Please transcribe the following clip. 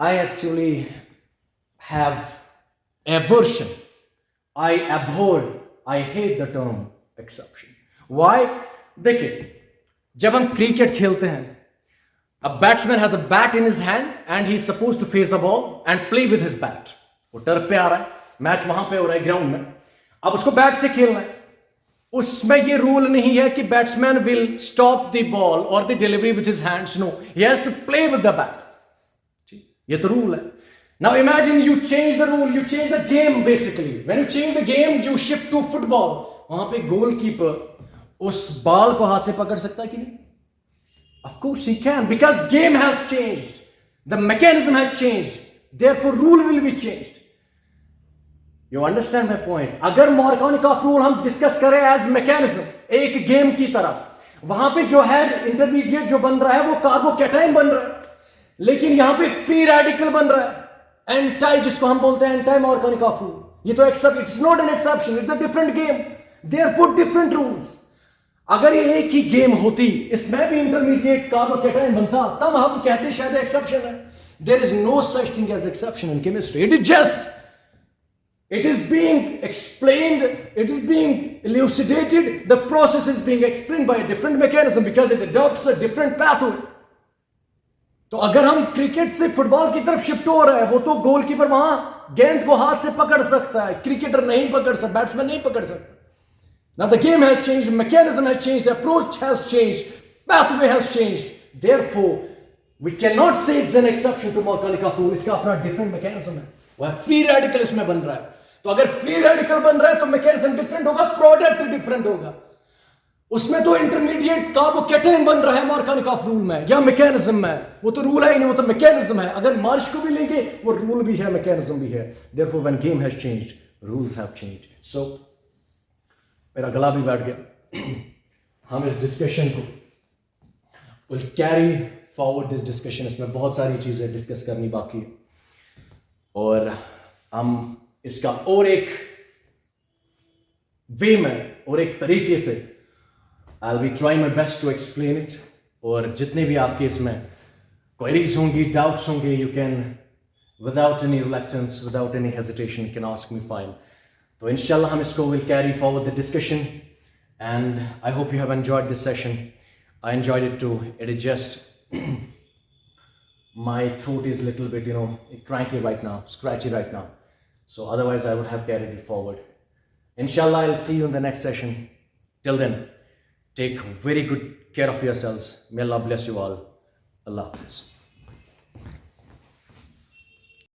I actually have aversion. I abhor, I hate the term exception. Why? देखिए, जब हम cricket खेलते हैं, a batsman has a bat in his hand and he is supposed to face the ball and play with his bat. वो turf पे आ रहा है, match वहां पे हो रहा है ग्राउंड में, अब उसको बैट से खेलना है. उसमें ये रूल नहीं है कि batsman will stop the ball और the delivery with his hands. No, he has to play with the bat. ये तो रूल है. Now imagine you change the rule, you change the game basically. When you change the game, you shift to football. वहां पे goalkeeper उस ball को हाथ से पकड़ सकता है कि नहीं? Of course he can, because game has changed. The mechanism has changed. Therefore rule will be changed. You understand my point? अगर Markovnikov rule हम डिस्कस करें as mechanism, एक गेम की तरह, वहां पे जो है इंटरमीडिएट जो बन रहा है वो कार्बोकैटायन बन रहा है, लेकिन यहां पे फ्री रेडिकल बन रहा है. एंटाई, जिसको हम बोलते हैं एंटाई Markovnikov रूल, ये तो it's not an exception, it's a different game, therefore different rules. अगर ये एक ही गेम होती, इसमें भी इंटरमीडिएट कार्बोकैटायन बनता, तब हम कहते शायद एक्सेप्शन है. There is no such thing as exception in chemistry. It is just, it is being explained, it is being elucidated, the process is being explained by a different mechanism because it adopts a different pathway. तो अगर हम cricket से football की तरफ shift हो रहे हैं, वो तो गोलकीपर वहां गेंद को हाथ से पकड़ सकता है, क्रिकेटर नहीं पकड़ सकता, बैट्समैन नहीं पकड़ सकता. Now the game has changed, mechanism has changed, approach has changed, pathway has changed. Therefore, we cannot say it's an exception to Markovnikov rule. इसका अपना different mechanism है. वह फ्री रेडिकल इसमें बन रहा है. तो अगर फ्री रेडिकल बन रहा है तो मैकेनिज्म डिफरेंट होगा, प्रोडक्ट डिफरेंट होगा. उसमें तो इंटरमीडिएट कार्बोकैटायन बन रहा है Markovnikov रूल में या मैकेनिज्म में. वो तो रूल है ही नहीं, वो तो मैकेनिज्म है. अगर मार्श को भी लेंगे, वो रूल भी है, मैकेनिज्म भी है. Therefore when game has changed, rules have changed. So मेरा गला भी बैठ गया. हम इस डिस्कशन को will carry forward this discussion. इसमें बहुत सारी चीजें डिस्कस करनी बाकी है और हम इसका और एक वे में और एक तरीके से I will be trying my best to explain it. और जितने भी आपके इसमें क्वेरीज होंगी, डाउट्स होंगे, you can without any reluctance, without any hesitation you can ask me. Fine. तो इंशाल्लाह हम इसको will carry forward the discussion and I hope you have enjoyed this session. I enjoyed it too. It is just my throat is a little bit, cranky right now, scratchy right now. So otherwise I would have carried it forward. Inshallah, I'll see you in the next session. Till then, take very good care of yourselves. May Allah bless you all. Allah Hafiz.